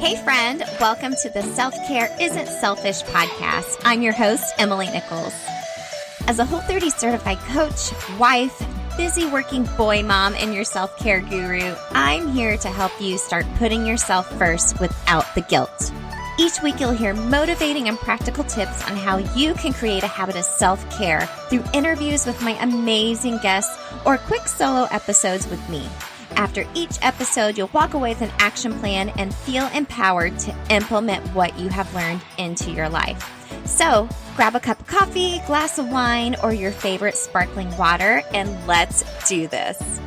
Hey friend, welcome to the Self-Care Isn't Selfish podcast. I'm your host, Emily Nichols. As a Whole30 certified coach, wife, busy working boy mom, and your self-care guru, I'm here to help you start putting yourself first without the guilt. Each week you'll hear motivating and practical tips on how you can create a habit of self-care through interviews with my amazing guests or quick solo episodes with me. After each episode, you'll walk away with an action plan and feel empowered to implement what you have learned into your life. So grab a cup of coffee, glass of wine, or your favorite sparkling water, and let's do this.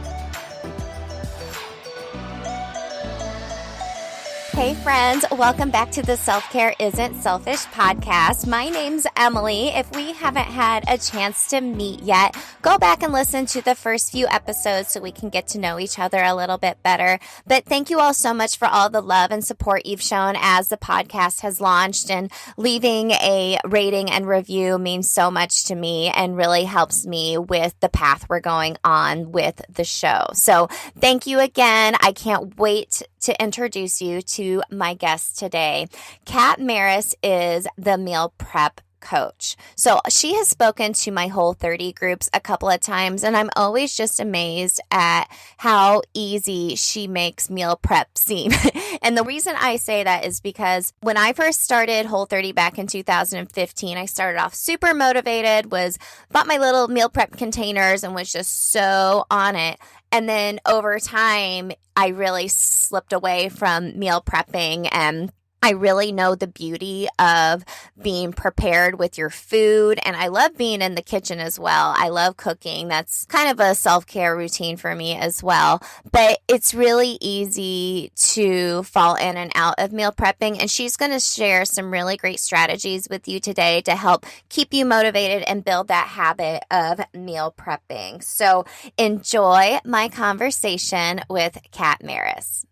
Hey friends, welcome back to the Self-Care Isn't Selfish podcast. My name's Emily. If we haven't had a chance to meet yet, go back and listen to the first few episodes so we can get to know each other a little bit better. But thank you all so much for all the love and support you've shown as the podcast has launched, and leaving a rating and review means so much to me and really helps me with the path we're going on with the show. So thank you again. I can't wait to introduce you to my guest today. Kat Marris is the meal prep coach. So she has spoken to my Whole30 groups a couple of times, and I'm always just amazed at how easy she makes meal prep seem. And the reason I say that is because when I first started Whole30 back in 2015, I started off super motivated, bought my little meal prep containers and was just so on it. And then over time, I really slipped away from meal prepping, and I really know the beauty of being prepared with your food. And I love being in the kitchen as well. I love cooking. That's kind of a self-care routine for me as well. But it's really easy to fall in and out of meal prepping. And she's going to share some really great strategies with you today to help keep you motivated and build that habit of meal prepping. So enjoy my conversation with Kat Marris.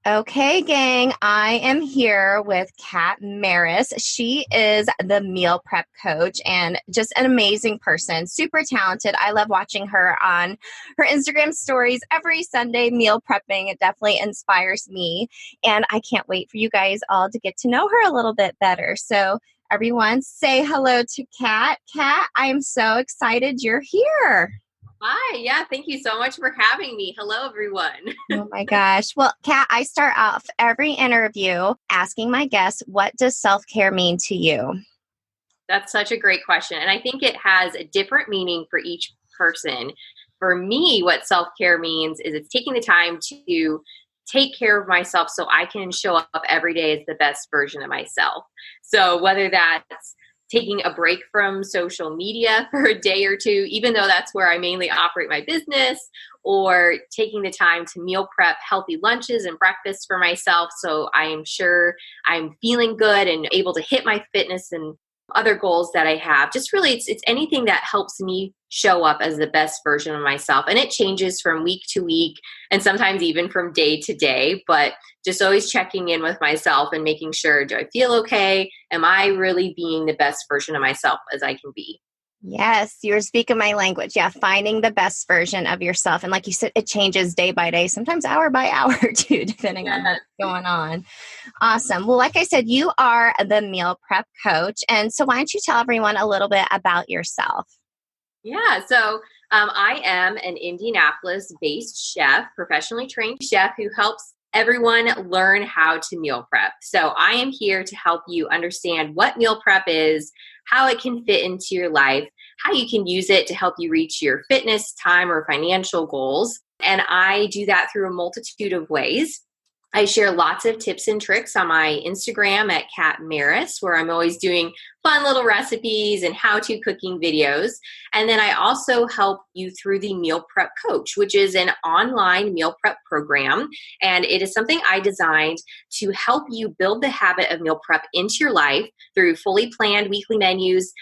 Okay, gang, I am here with Kat Marris. She is the meal prep coach and just an amazing person, super talented. I love watching her on her Instagram stories every Sunday, meal prepping. It definitely inspires me, and I can't wait for you guys all to get to know her a little bit better. So everyone say hello to Kat. Kat, I am so excited you're here. Hi. Yeah. Thank you so much for having me. Hello, everyone. Oh my gosh. Well, Kat, I start off every interview asking my guests, what does self-care mean to you? That's such a great question. And I think it has a different meaning for each person. For me, what self-care means is it's taking the time to take care of myself so I can show up every day as the best version of myself. So whether that's taking a break from social media for a day or two, even though that's where I mainly operate my business, or taking the time to meal prep healthy lunches and breakfasts for myself so I am sure I'm feeling good and able to hit my fitness and other goals that I have. Just really, it's anything that helps me show up as the best version of myself. And it changes from week to week and sometimes even from day to day, but just always checking in with myself and making sure, do I feel okay? Am I really being the best version of myself as I can be? Yes, you're speaking my language. Yeah, finding the best version of yourself. And like you said, it changes day by day, sometimes hour by hour too, depending on what's going on. Awesome. Well, like I said, you are the meal prep coach. And so why don't you tell everyone a little bit about yourself? Yeah, so I am an Indianapolis-based chef, professionally trained chef who helps everyone learn how to meal prep. So I am here to help you understand what meal prep is, how it can fit into your life, how you can use it to help you reach your fitness, time, or financial goals. And I do that through a multitude of ways. I share lots of tips and tricks on my Instagram at Kat Marris, where I'm always doing fun little recipes and how-to cooking videos. And then I also help you through the Meal Prep Coach, which is an online meal prep program. And it is something I designed to help you build the habit of meal prep into your life through fully planned weekly menus,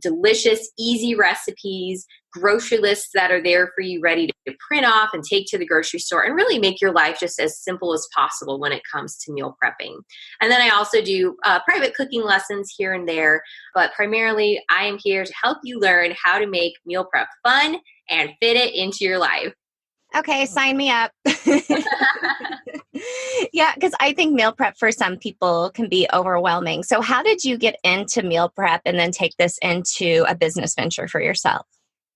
delicious, easy recipes, grocery lists that are there for you ready to print off and take to the grocery store and really make your life just as simple as possible when it comes to meal prepping. And then I also do private cooking lessons here and there, but primarily I am here to help you learn how to make meal prep fun and fit it into your life. Okay, sign me up. Yeah, because I think meal prep for some people can be overwhelming. So how did you get into meal prep and then take this into a business venture for yourself?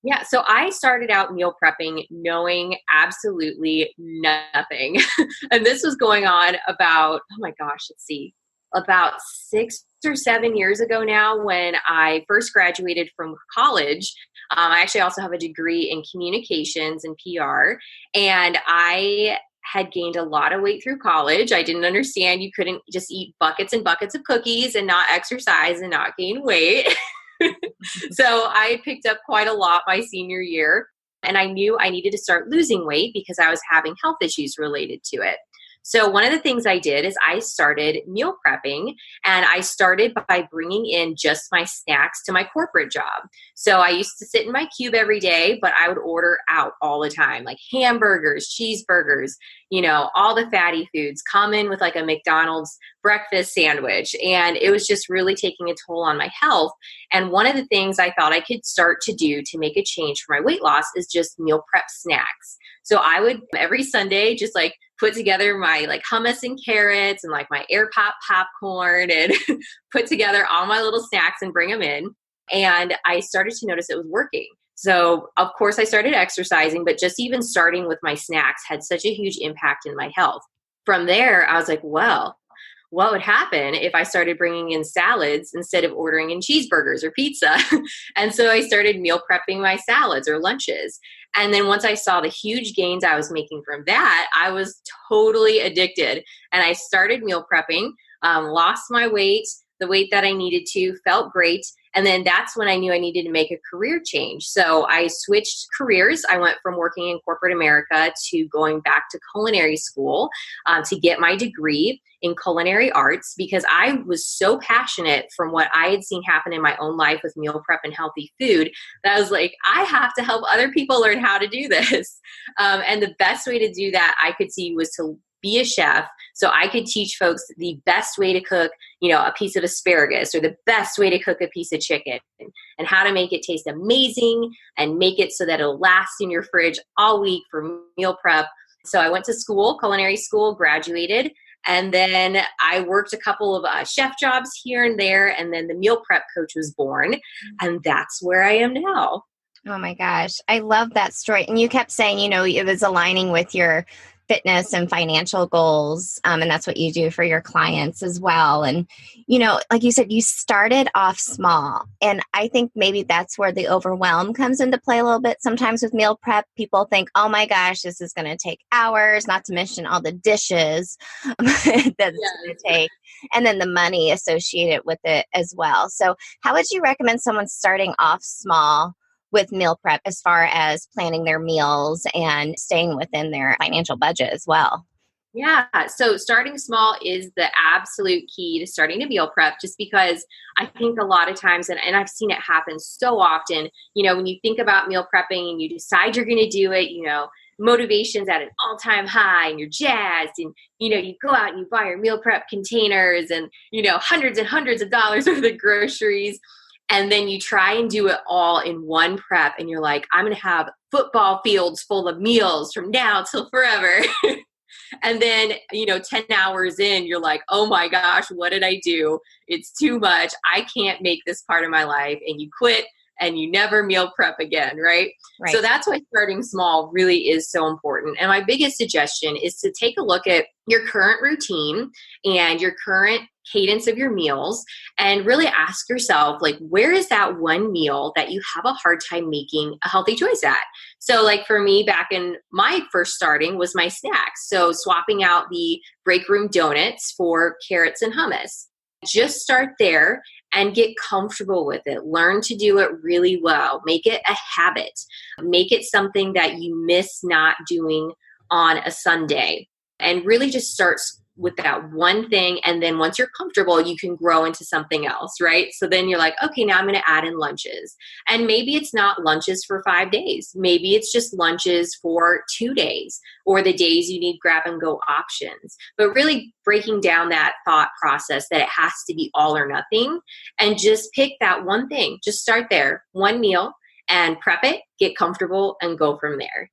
Yeah, so I started out meal prepping knowing absolutely nothing. And this was going on about, oh my gosh, let's see, about 6 or 7 years ago now when I first graduated from college. I actually also have a degree in communications and PR. And I had gained a lot of weight through college. I didn't understand you couldn't just eat buckets and buckets of cookies and not exercise and not gain weight. So I picked up quite a lot my senior year, and I knew I needed to start losing weight because I was having health issues related to it. So one of the things I did is I started meal prepping, and I started by bringing in just my snacks to my corporate job. So I used to sit in my cube every day, but I would order out all the time, like hamburgers, cheeseburgers, all the fatty foods, come in with like a McDonald's breakfast sandwich. And it was just really taking a toll on my health. And one of the things I thought I could start to do to make a change for my weight loss is just meal prep snacks. So I would every Sunday just like put together my like hummus and carrots and like my air pop popcorn and put together all my little snacks and bring them in. And I started to notice it was working. So of course I started exercising, but just even starting with my snacks had such a huge impact in my health. From there, I was like, well, what would happen if I started bringing in salads instead of ordering in cheeseburgers or pizza? And so I started meal prepping my salads or lunches. And then once I saw the huge gains I was making from that, I was totally addicted. And I started meal prepping, lost my weight, the weight that I needed to, felt great. And then that's when I knew I needed to make a career change. So I switched careers. I went from working in corporate America to going back to culinary school to get my degree in culinary arts because I was so passionate from what I had seen happen in my own life with meal prep and healthy food that I was like, I have to help other people learn how to do this. And the best way to do that I could see was to be a chef so I could teach folks the best way to cook, a piece of asparagus or the best way to cook a piece of chicken and how to make it taste amazing and make it so that it'll last in your fridge all week for meal prep. So I went to school, culinary school, graduated, and then I worked a couple of chef jobs here and there, and then the meal prep coach was born, and that's where I am now. Oh my gosh. I love that story. And you kept saying, it was aligning with your fitness and financial goals. And that's what you do for your clients as well. And, like you said, you started off small. And I think maybe that's where the overwhelm comes into play a little bit. Sometimes with meal prep, people think, oh my gosh, this is going to take hours, not to mention all the dishes that it's going to take. And then the money associated with it as well. So how would you recommend someone starting off small with meal prep as far as planning their meals and staying within their financial budget as well? Yeah. So starting small is the absolute key to starting to meal prep, just because I think a lot of times, and I've seen it happen so often, when you think about meal prepping and you decide you're going to do it, motivation's at an all-time high and you're jazzed and, you go out and you buy your meal prep containers and, hundreds and hundreds of dollars worth of groceries. And then you try and do it all in one prep and you're like, I'm going to have football fields full of meals from now till forever. And then, 10 hours in, you're like, oh my gosh, what did I do? It's too much. I can't make this part of my life. And you quit and you never meal prep again, right? So that's why starting small really is so important. And my biggest suggestion is to take a look at your current routine and your current cadence of your meals and really ask yourself, like, where is that one meal that you have a hard time making a healthy choice at? So like for me, back in my first starting was my snacks. So swapping out the break room donuts for carrots and hummus. Just start there and get comfortable with it. Learn to do it really well. Make it a habit. Make it something that you miss not doing on a Sunday. And really just start with that one thing. And then once you're comfortable, you can grow into something else, right? So then you're like, okay, now I'm going to add in lunches. And maybe it's not lunches for 5 days. Maybe it's just lunches for 2 days or the days you need grab and go options. But really breaking down that thought process that it has to be all or nothing and just pick that one thing. Just start there, one meal, and prep it, get comfortable, and go from there.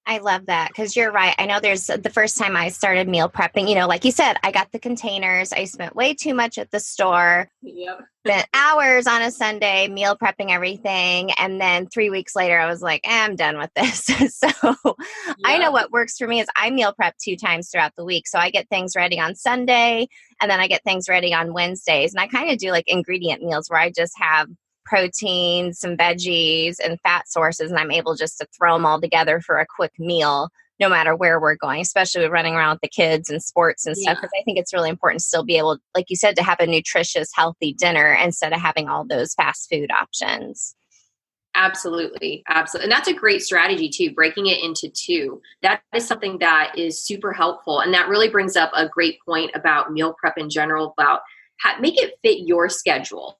I love that because you're right. I know there's the first time I started meal prepping, like you said, I got the containers. I spent way too much at the store, Yep. spent hours on a Sunday meal prepping everything. And then 3 weeks later, I was like, I'm done with this. So I know Yep. what works for me is I meal prep 2 times throughout the week. So I get things ready on Sunday and then I get things ready on Wednesdays. And I kind of do like ingredient meals where I just have protein, some veggies, and fat sources, and I'm able just to throw them all together for a quick meal, no matter where we're going, especially with running around with the kids and sports and stuff, Yeah. because I think it's really important to still be able, like you said, to have a nutritious, healthy dinner instead of having all those fast food options. Absolutely. Absolutely. And that's a great strategy too, breaking it into two. That is something that is super helpful. And that really brings up a great point about meal prep in general, about make it fit your schedule.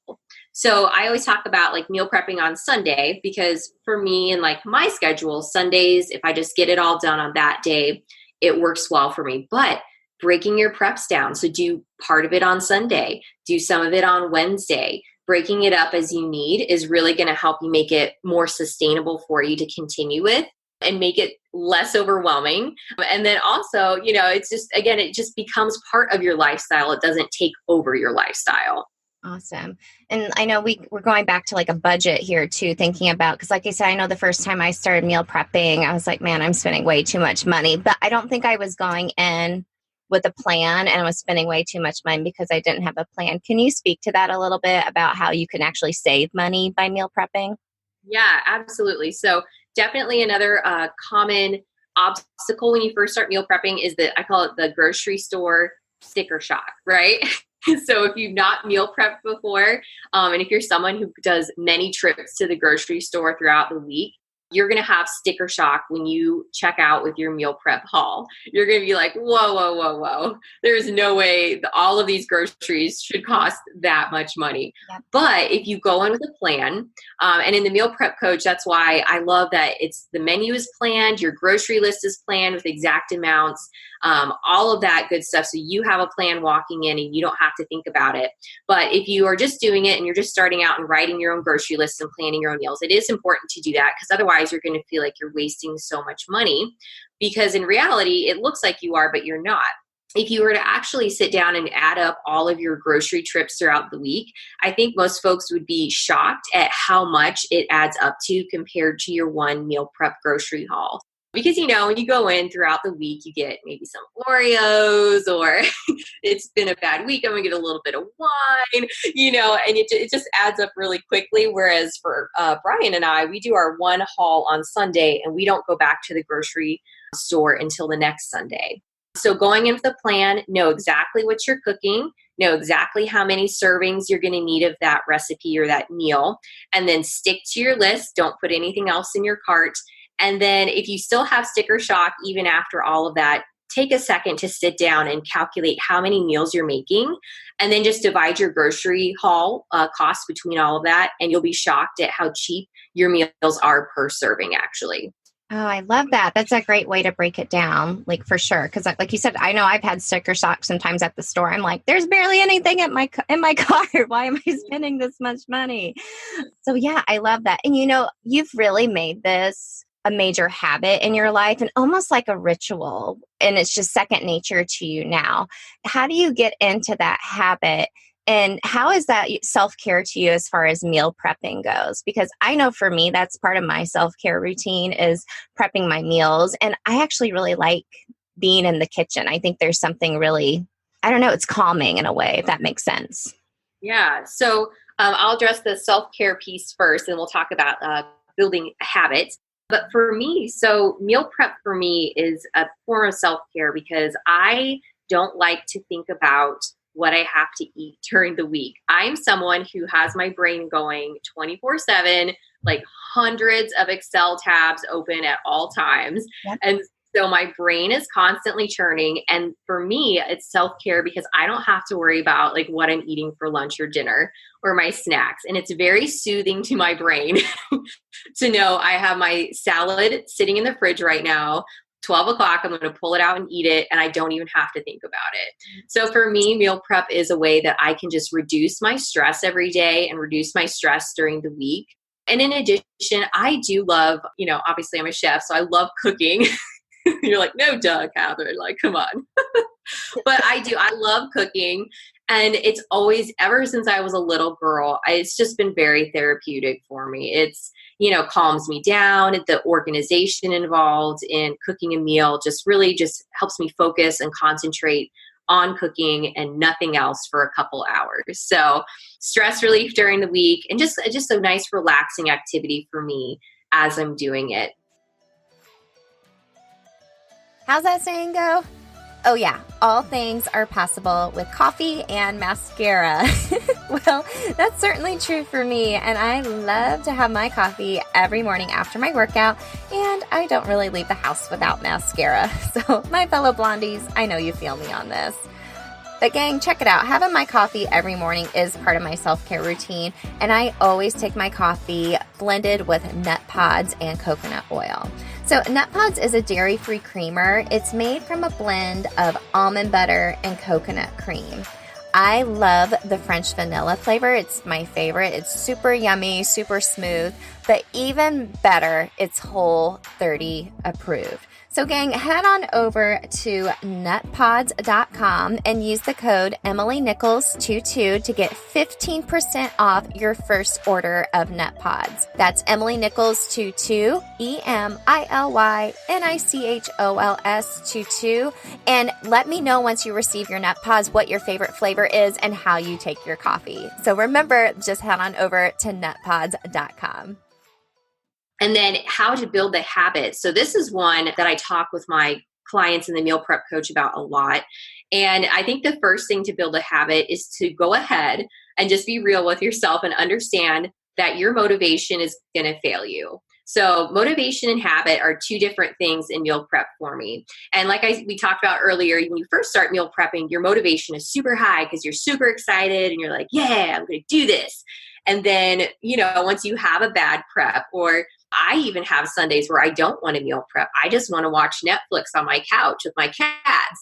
So I always talk about like meal prepping on Sunday, because for me and like my schedule, Sundays, if I just get it all done on that day, it works well for me. But breaking your preps down. So do part of it on Sunday, do some of it on Wednesday. Breaking it up as you need is really going to help you make it more sustainable for you to continue with and make it less overwhelming. And then also, it's just, again, it just becomes part of your lifestyle. It doesn't take over your lifestyle. Awesome. And I know we're going back to like a budget here too, thinking about, because like I said, I know the first time I started meal prepping, I was like, man, I'm spending way too much money. But I don't think I was going in with a plan and was spending way too much money because I didn't have a plan. Can you speak to that a little bit about how you can actually save money by meal prepping? Yeah, absolutely. So definitely another common obstacle when you first start meal prepping is I call it the grocery store sticker shock, right? So if you've not meal prepped before, and if you're someone who does many trips to the grocery store throughout the week, you're going to have sticker shock when you check out with your meal prep haul. You're going to be like, whoa, whoa, whoa, whoa. There's no way all of these groceries should cost that much money. Yep. But if you go in with a plan, and in the meal prep coach, that's why I love that the menu is planned, your grocery list is planned with exact amounts, all of that good stuff. So you have a plan walking in and you don't have to think about it. But if you are just doing it and you're just starting out and writing your own grocery list and planning your own meals, it is important to do that, because otherwise you're going to feel like you're wasting so much money, because in reality, it looks like you are, but you're not. If you were to actually sit down and add up all of your grocery trips throughout the week, I think most folks would be shocked at how much it adds up to compared to your one meal prep grocery haul. Because, when you go in throughout the week, you get maybe some Oreos, or it's been a bad week, I'm going to get a little bit of wine, and it just adds up really quickly. Whereas for Brian and I, we do our one haul on Sunday and we don't go back to the grocery store until the next Sunday. So going in with a plan, know exactly what you're cooking, know exactly how many servings you're going to need of that recipe or that meal, and then stick to your list. Don't put anything else in your cart. And then if you still have sticker shock, even after all of that, take a second to sit down and calculate how many meals you're making, and then just divide your grocery haul costs between all of that. And you'll be shocked at how cheap your meals are per serving, actually. Oh, I love that. That's a great way to break it down, like for sure. Because like you said, I know I've had sticker shock sometimes at the store. I'm like, there's barely anything in my cart. Why am I spending this much money? So yeah, I love that. And you've really made this a major habit in your life and almost like a ritual. And it's just second nature to you now. How do you get into that habit? And how is that self-care to you as far as meal prepping goes? Because I know for me, that's part of my self-care routine is prepping my meals. And I actually really like being in the kitchen. I think there's something really, I don't know, it's calming in a way, if that makes sense. Yeah. So I'll address the self-care piece first, and we'll talk about building habits. But for me, so meal prep for me is a form of self-care, because I don't like to think about what I have to eat during the week. I'm someone who has my brain going 24/7, like hundreds of Excel tabs open at all times. Yep. And so my brain is constantly churning. And for me, it's self-care because I don't have to worry about like what I'm eating for lunch or dinner or my snacks. And it's very soothing to my brain to know I have my salad sitting in the fridge right now. 12 o'clock, I'm going to pull it out and eat it, and I don't even have to think about it. So for me, meal prep is a way that I can just reduce my stress every day and reduce my stress during the week. And in addition, I do love, obviously I'm a chef, so I love cooking. You're like, no, duh, Catherine, like, come on. But I love cooking. And it's always, ever since I was a little girl, it's just been very therapeutic for me. It's, calms me down. The organization involved in cooking a meal just really just helps me focus and concentrate on cooking and nothing else for a couple hours. So stress relief during the week and just a nice relaxing activity for me as I'm doing it. How's that saying go? Oh yeah, all things are possible with coffee and mascara. Well, that's certainly true for me, and I love to have my coffee every morning after my workout, and I don't really leave the house without mascara. So my fellow blondies, I know you feel me on this. But gang, check it out. Having my coffee every morning is part of my self-care routine, and I always take my coffee blended with nut pods and coconut oil. So Nut Pods is a dairy-free creamer. It's made from a blend of almond butter and coconut cream. I love the French vanilla flavor. It's my favorite. It's super yummy, super smooth, but even better, it's Whole30 approved. So gang, head on over to nutpods.com and use the code EmilyNichols22 to get 15% off your first order of Nut Pods. That's EmilyNichols22, EmilyNichols22. And let me know once you receive your Nut Pods what your favorite flavor is and how you take your coffee. So remember, just head on over to nutpods.com. And then how to build the habit. So this is one that I talk with my clients in the meal prep coach about a lot. And I think the first thing to build a habit is to go ahead and just be real with yourself and understand that your motivation is going to fail you. So motivation and habit are two different things in meal prep for me. And like we talked about earlier, when you first start meal prepping, your motivation is super high because you're super excited and you're like, yeah, I'm going to do this. And then, once you have a bad prep, or I even have Sundays where I don't want to meal prep. I just want to watch Netflix on my couch with my cats,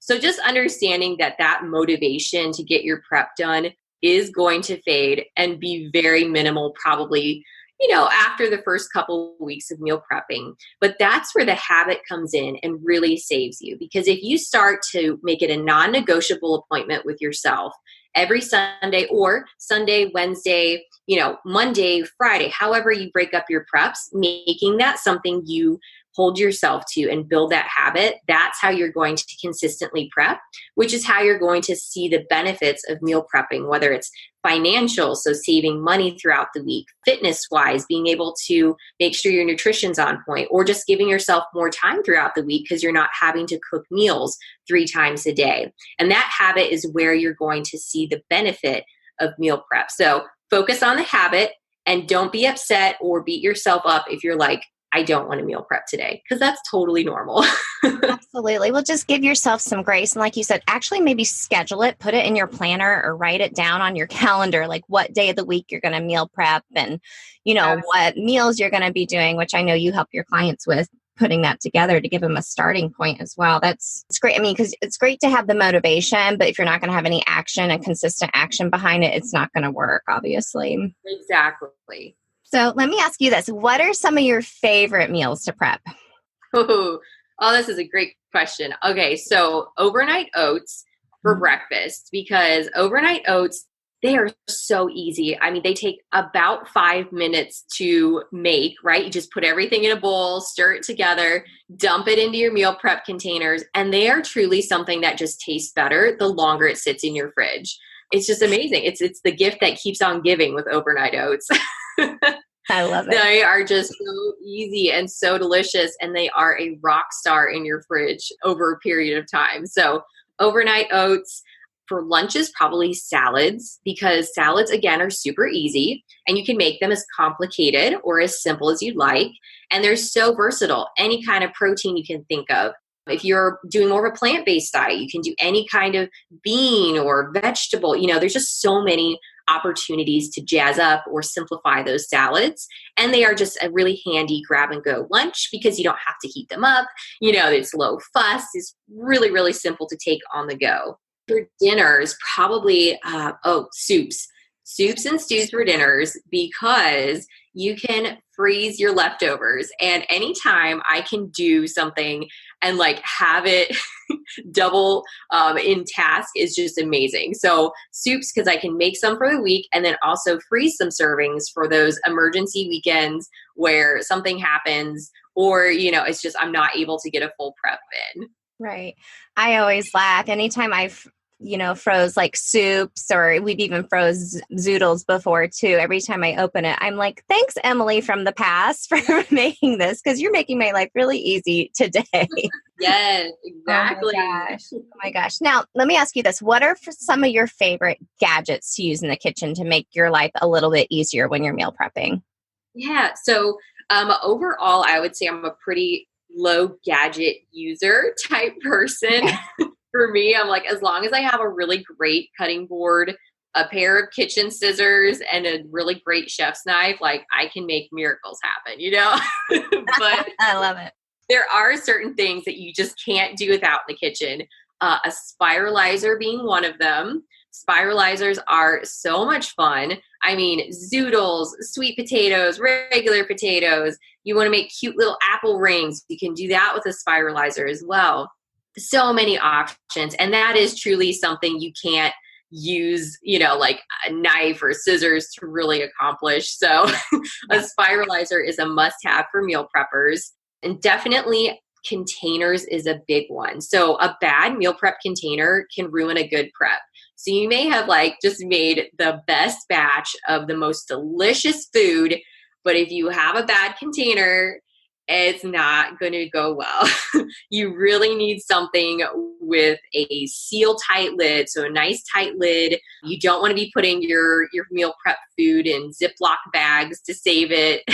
So just understanding that motivation to get your prep done is going to fade and be very minimal, probably, after the first couple of weeks of meal prepping. But that's where the habit comes in and really saves you. Because if you start to make it a non-negotiable appointment with yourself every Sunday, or Sunday, Wednesday, Monday, Friday, however you break up your preps, making that something you hold yourself to and build that habit, that's how you're going to consistently prep, which is how you're going to see the benefits of meal prepping, whether it's financial, so saving money throughout the week, fitness-wise, being able to make sure your nutrition's on point, or just giving yourself more time throughout the week because you're not having to cook meals 3 times a day. And that habit is where you're going to see the benefit of meal prep. So focus on the habit and don't be upset or beat yourself up if you're like, I don't want to meal prep today, because that's totally normal. Absolutely. Well, just give yourself some grace. And like you said, actually maybe schedule it, put it in your planner or write it down on your calendar, like what day of the week you're going to meal prep and, what meals you're going to be doing, which I know you help your clients with putting that together to give them a starting point as well. It's great. I mean, because it's great to have the motivation, but if you're not going to have any action and consistent action behind it, it's not going to work, obviously. Exactly. So let me ask you this. What are some of your favorite meals to prep? Oh, this is a great question. Okay, so overnight oats for breakfast, because overnight oats, they are so easy. I mean, they take about 5 minutes to make, right? You just put everything in a bowl, stir it together, dump it into your meal prep containers, and they are truly something that just tastes better the longer it sits in your fridge. It's just amazing. It's the gift that keeps on giving with overnight oats. I love it. They are just so easy and so delicious, and they are a rock star in your fridge over a period of time. So overnight oats. For lunches, probably salads, because salads, again, are super easy, and you can make them as complicated or as simple as you'd like. And they're so versatile. Any kind of protein you can think of. If you're doing more of a plant-based diet, you can do any kind of bean or vegetable. There's just so many opportunities to jazz up or simplify those salads. And they are just a really handy grab and go lunch because you don't have to heat them up. It's low fuss. It's really, really simple to take on the go. For dinners, probably, soups. soups and stews for dinners because you can freeze your leftovers. And anytime I can do something and like have it double in task is just amazing. So soups, because I can make some for the week and then also freeze some servings for those emergency weekends where something happens or, it's just I'm not able to get a full prep in. Right. I always laugh anytime I've froze like soups, or we've even froze zoodles before too. Every time I open it, I'm like, thanks, Emily from the past for making this, because you're making my life really easy today. Yes, exactly. Oh my gosh. Now, let me ask you this. What are some of your favorite gadgets to use in the kitchen to make your life a little bit easier when you're meal prepping? Yeah. So overall, I would say I'm a pretty low gadget user type person. For me, I'm like, as long as I have a really great cutting board, a pair of kitchen scissors, and a really great chef's knife, like I can make miracles happen, But I love it. There are certain things that you just can't do without in the kitchen. A spiralizer being one of them. Spiralizers are so much fun. I mean, zoodles, sweet potatoes, regular potatoes. You want to make cute little apple rings. You can do that with a spiralizer as well. So many options. And that is truly something you can't use, like a knife or scissors to really accomplish. So a spiralizer is a must-have for meal preppers. And definitely containers is a big one. So a bad meal prep container can ruin a good prep. So you may have just made the best batch of the most delicious food, but if you have a bad container, it's not going to go well. You really need something with a seal tight lid. So a nice tight lid. You don't want to be putting your meal prep food in Ziploc bags to save it.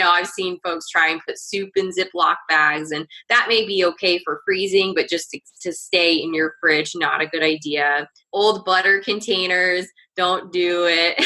I've seen folks try and put soup in Ziploc bags, and that may be okay for freezing, but just to stay in your fridge, not a good idea. Old butter containers, don't do it.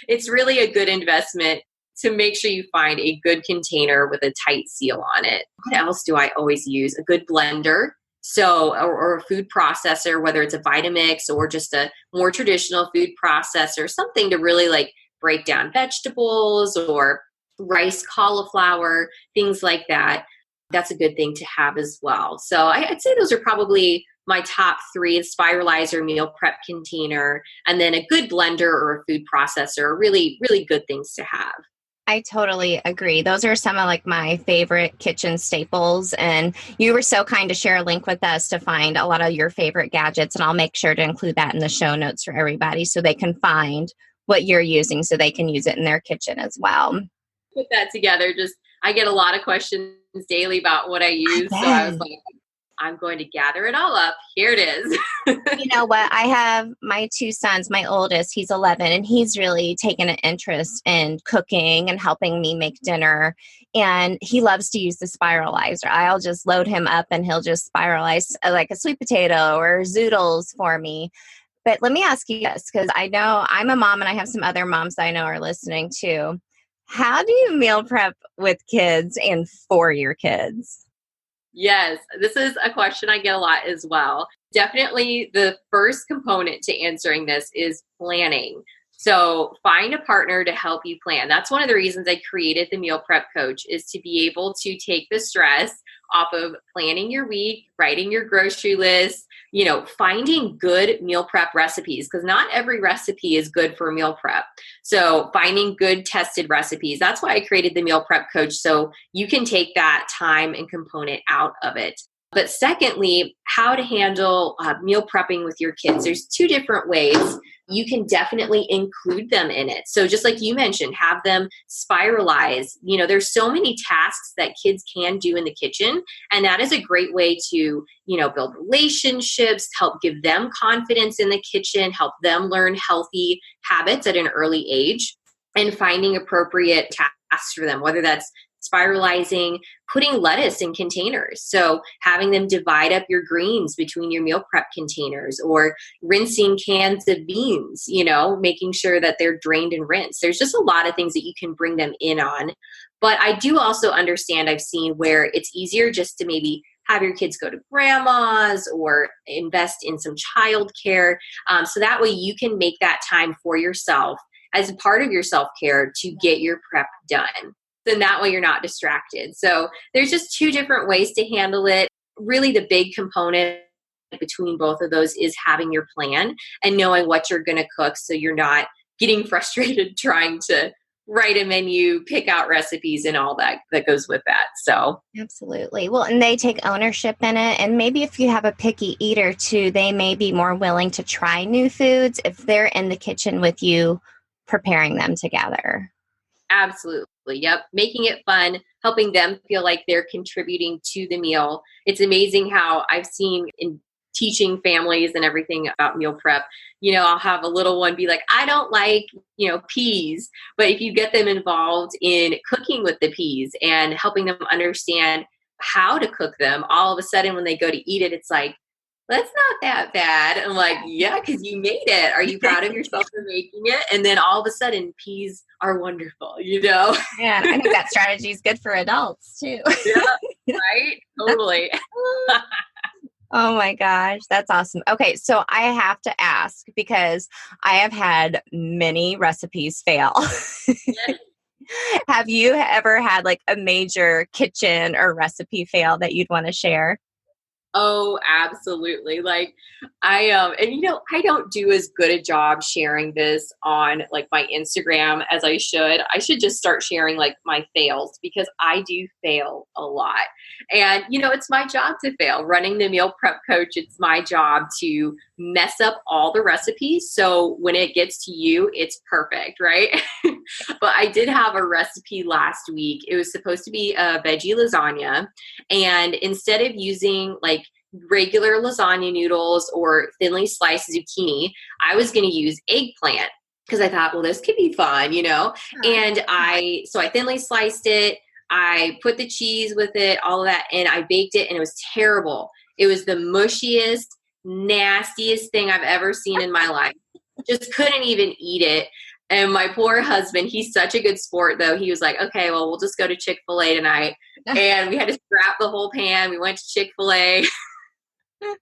It's really a good investment to make sure you find a good container with a tight seal on it. What else do I always use? A good blender. So, or a food processor, whether it's a Vitamix or just a more traditional food processor, something to really break down vegetables or rice, cauliflower, things like that. That's a good thing to have as well. So I'd say those are probably my top three: a spiralizer, meal prep container, and then a good blender or a food processor are really, really good things to have. I totally agree. Those are some of my favorite kitchen staples. And you were so kind to share a link with us to find a lot of your favorite gadgets. And I'll make sure to include that in the show notes for everybody so they can find what you're using so they can use it in their kitchen as well. Put that together. I get a lot of questions daily about what I use. So I was like, I'm going to gather it all up. Here it is. You know what? I have my two sons. My oldest, he's 11, and he's really taken an interest in cooking and helping me make dinner. And he loves to use the spiralizer. I'll just load him up and he'll just spiralize like a sweet potato or zoodles for me. But let me ask you this, because I know I'm a mom and I have some other moms I know are listening too. How do you meal prep with kids and for your kids? Yes, this is a question I get a lot as well. Definitely the first component to answering this is planning. So find a partner to help you plan. That's one of the reasons I created the Meal Prep Coach, is to be able to take the stress off of planning your week, writing your grocery list, finding good meal prep recipes, because not every recipe is good for meal prep. So finding good tested recipes. That's why I created the Meal Prep Coach, so you can take that time and component out of it. But secondly, how to handle meal prepping with your kids. There's two different ways. You can definitely include them in it. So just like you mentioned, have them spiralize. There's so many tasks that kids can do in the kitchen. And that is a great way to, build relationships, help give them confidence in the kitchen, help them learn healthy habits at an early age, and finding appropriate tasks for them, whether that's spiralizing, putting lettuce in containers. So having them divide up your greens between your meal prep containers, or rinsing cans of beans, making sure that they're drained and rinsed. There's just a lot of things that you can bring them in on. But I do also understand, I've seen where it's easier just to maybe have your kids go to grandma's or invest in some childcare. So that way you can make that time for yourself as a part of your self-care to get your prep done. Then that way you're not distracted. So there's just two different ways to handle it. Really the big component between both of those is having your plan and knowing what you're going to cook so you're not getting frustrated trying to write a menu, pick out recipes and all that goes with that. So absolutely. Well, and they take ownership in it. And maybe if you have a picky eater too, they may be more willing to try new foods if they're in the kitchen with you preparing them together. Absolutely. Yep. Making it fun, helping them feel like they're contributing to the meal. It's amazing how I've seen in teaching families and everything about meal prep, I'll have a little one be like, I don't like, peas. But if you get them involved in cooking with the peas and helping them understand how to cook them, all of a sudden when they go to eat it, it's like, that's not that bad. I'm like, yeah, because you made it. Are you proud of yourself for making it? And then all of a sudden, peas are wonderful, Yeah, I think that strategy is good for adults too. Yeah, right? Totally. Oh my gosh, that's awesome. Okay, so I have to ask because I have had many recipes fail. Yes. Have you ever had like a major kitchen or recipe fail that you'd want to share? Oh, absolutely. Like I don't do as good a job sharing this on like my Instagram as I should. I should just start sharing like my fails because I do fail a lot. And it's my job to fail. Running the meal prep coach, it's my job to mess up all the recipes. So when it gets to you, it's perfect, right? But I did have a recipe last week. It was supposed to be a veggie lasagna. And instead of using like regular lasagna noodles or thinly sliced zucchini, I was going to use eggplant because I thought, well, this could be fun, And I thinly sliced it. I put the cheese with it, all of that, and I baked it, and it was terrible. It was the mushiest, nastiest thing I've ever seen in my life. Just couldn't even eat it. And my poor husband, he's such a good sport, though. He was like, okay, well, we'll just go to Chick-fil-A tonight. And we had to scrap the whole pan. We went to Chick-fil-A. And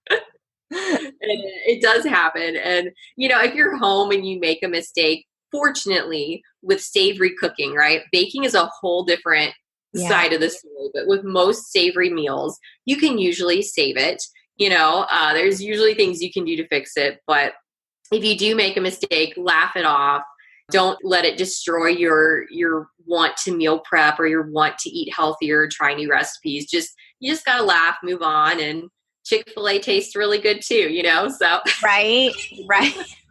it does happen. And, if you're home and you make a mistake, fortunately, with savory cooking, right? Baking is a whole different side of the story. But with most savory meals, you can usually save it. There's usually things you can do to fix it. But if you do make a mistake, laugh it off. Don't let it destroy your want to meal prep or your want to eat healthier, try new recipes. You just gotta laugh, move on, and Chick-fil-A tastes really good too, so. Right.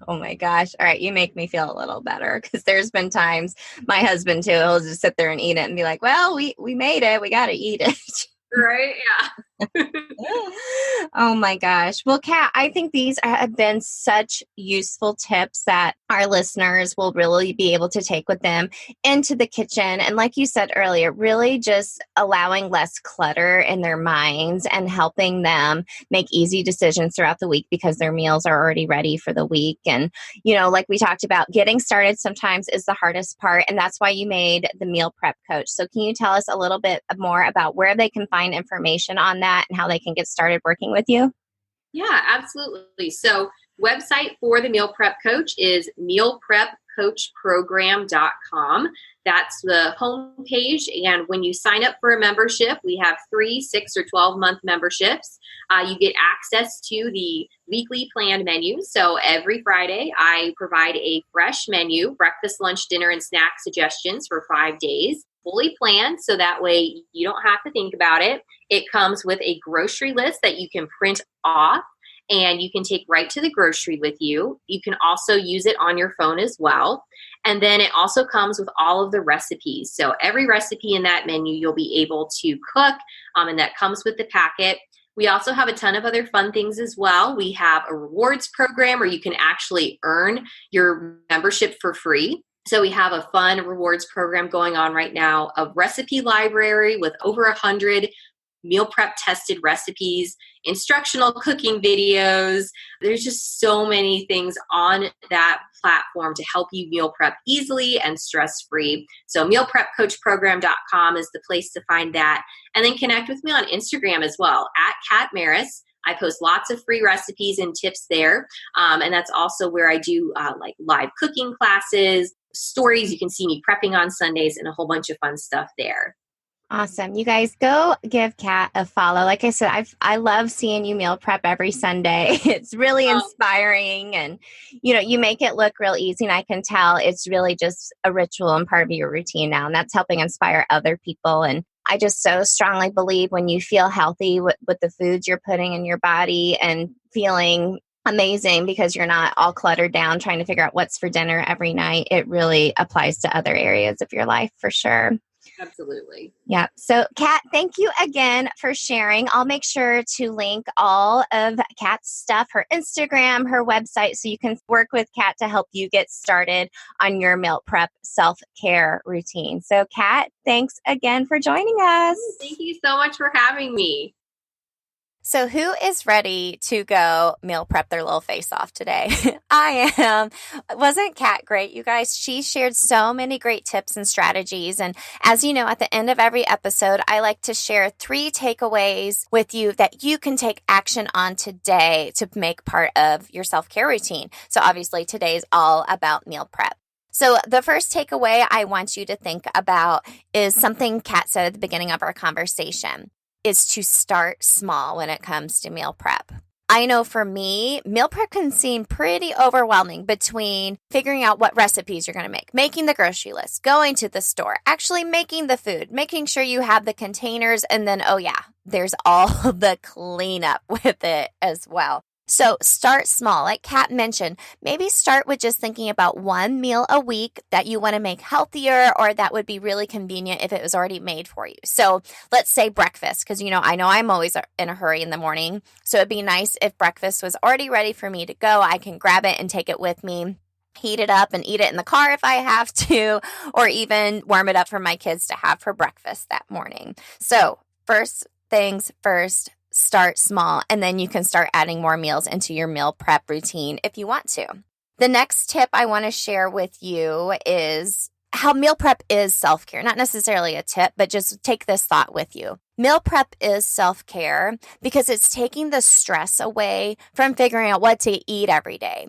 Oh my gosh. All right. You make me feel a little better because there's been times my husband too, he'll just sit there and eat it and be like, well, we made it. We got to eat it. Right. Yeah. Oh my gosh. Well, Kat, I think these have been such useful tips that our listeners will really be able to take with them into the kitchen. And like you said earlier, really just allowing less clutter in their minds and helping them make easy decisions throughout the week because their meals are already ready for the week. And, like we talked about, getting started sometimes is the hardest part. And that's why you made the meal prep coach. So can you tell us a little bit more about where they can find information on that and how they can get started working with you? Yeah, absolutely. So website for the meal prep coach is mealprepcoachprogram.com. That's the homepage. And when you sign up for a membership, we have 3, 6, or 12-month memberships. You get access to the weekly planned menu. So every Friday, I provide a fresh menu, breakfast, lunch, dinner, and snack suggestions for 5 days. Fully planned, so that way you don't have to think about it. It comes with a grocery list that you can print off and you can take right to the grocery with you. You can also use it on your phone as well. And then it also comes with all of the recipes. So every recipe in that menu you'll be able to cook, and that comes with the packet. We also have a ton of other fun things as well. We have a rewards program where you can actually earn your membership for free. So we have a fun rewards program going on right now, a recipe library with over 100 meal prep tested recipes, instructional cooking videos. There's just so many things on that platform to help you meal prep easily and stress-free. So mealprepcoachprogram.com is the place to find that. And then connect with me on Instagram as well, at Marris. I post lots of free recipes and tips there. And that's also where I do like live cooking classes, stories. You can see me prepping on Sundays and a whole bunch of fun stuff there. Awesome. You guys go give Kat a follow. Like I said, I love seeing you meal prep every Sunday. It's really inspiring, and you make it look real easy, and I can tell it's really just a ritual and part of your routine now, and that's helping inspire other people. And I just so strongly believe when you feel healthy with the foods you're putting in your body and feeling amazing because you're not all cluttered down trying to figure out what's for dinner every night, it really applies to other areas of your life for sure. Absolutely. Yeah. So, Kat, thank you again for sharing. I'll make sure to link all of Kat's stuff, her Instagram, her website, so you can work with Kat to help you get started on your meal prep self-care routine. So, Kat, thanks again for joining us. Thank you so much for having me. So who is ready to go meal prep their little face off today? I am. Wasn't Kat great, you guys? She shared so many great tips and strategies. And as you know, at the end of every episode, I like to share 3 takeaways with you that you can take action on today to make part of your self-care routine. So obviously today is all about meal prep. So the first takeaway I want you to think about is something Kat said at the beginning of our conversation. Is to start small when it comes to meal prep. I know for me, meal prep can seem pretty overwhelming between figuring out what recipes you're going to make, making the grocery list, going to the store, actually making the food, making sure you have the containers, and then, there's all the cleanup with it as well. So start small. Like Kat mentioned, maybe start with just thinking about one meal a week that you want to make healthier or that would be really convenient if it was already made for you. So let's say breakfast, because I know I'm always in a hurry in the morning. So it'd be nice if breakfast was already ready for me to go. I can grab it and take it with me, heat it up and eat it in the car if I have to, or even warm it up for my kids to have for breakfast that morning. So first things first, start small, and then you can start adding more meals into your meal prep routine if you want to. The next tip I want to share with you is how meal prep is self-care. Not necessarily a tip, but just take this thought with you. Meal prep is self-care because it's taking the stress away from figuring out what to eat every day.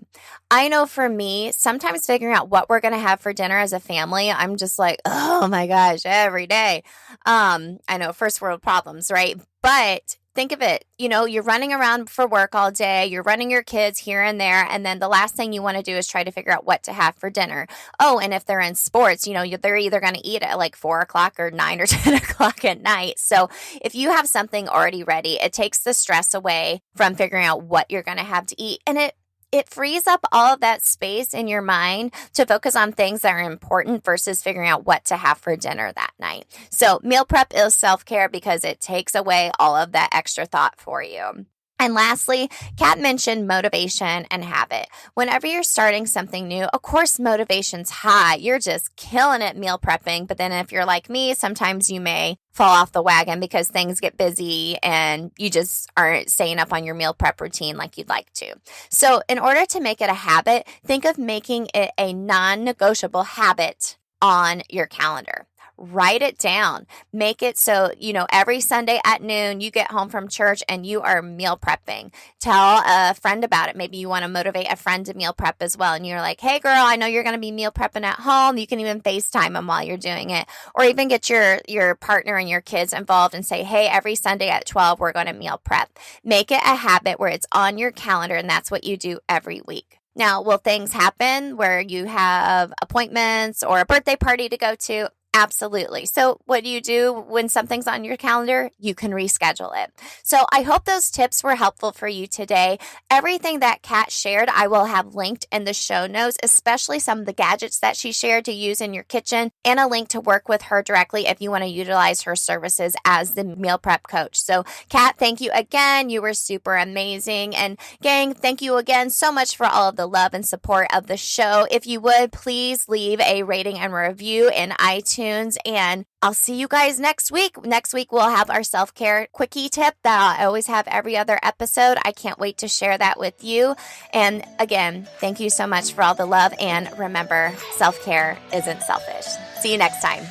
I know for me, sometimes figuring out what we're going to have for dinner as a family, I'm just like, oh my gosh, every day. I know, first world problems, right? But think of it, you're running around for work all day, you're running your kids here and there, and then the last thing you want to do is try to figure out what to have for dinner. Oh, and if they're in sports, they're either going to eat at like 4 o'clock or 9 or 10 o'clock at night. So if you have something already ready, it takes the stress away from figuring out what you're going to have to eat. And it frees up all of that space in your mind to focus on things that are important versus figuring out what to have for dinner that night. So meal prep is self-care because it takes away all of that extra thought for you. And lastly, Kat mentioned motivation and habit. Whenever you're starting something new, of course, motivation's high. You're just killing it meal prepping. But then if you're like me, sometimes you may fall off the wagon because things get busy and you just aren't staying up on your meal prep routine like you'd like to. So in order to make it a habit, think of making it a non-negotiable habit on your calendar. Write it down. Make it so, every Sunday at noon, you get home from church and you are meal prepping. Tell a friend about it. Maybe you want to motivate a friend to meal prep as well. And you're like, hey, girl, I know you're going to be meal prepping at home. You can even FaceTime them while you're doing it. Or even get your partner and your kids involved and say, hey, every Sunday at 12, we're going to meal prep. Make it a habit where it's on your calendar and that's what you do every week. Now, will things happen where you have appointments or a birthday party to go to? Absolutely. So what do you do when something's on your calendar? You can reschedule it. So I hope those tips were helpful for you today. Everything that Kat shared, I will have linked in the show notes, especially some of the gadgets that she shared to use in your kitchen and a link to work with her directly if you want to utilize her services as the meal prep coach. So Kat, thank you again. You were super amazing. And gang, thank you again so much for all of the love and support of the show. If you would, please leave a rating and review in iTunes tunes, and I'll see you guys next week. Next week, we'll have our self-care quickie tip that I always have every other episode. I can't wait to share that with you. And again, thank you so much for all the love. And remember, self-care isn't selfish. See you next time.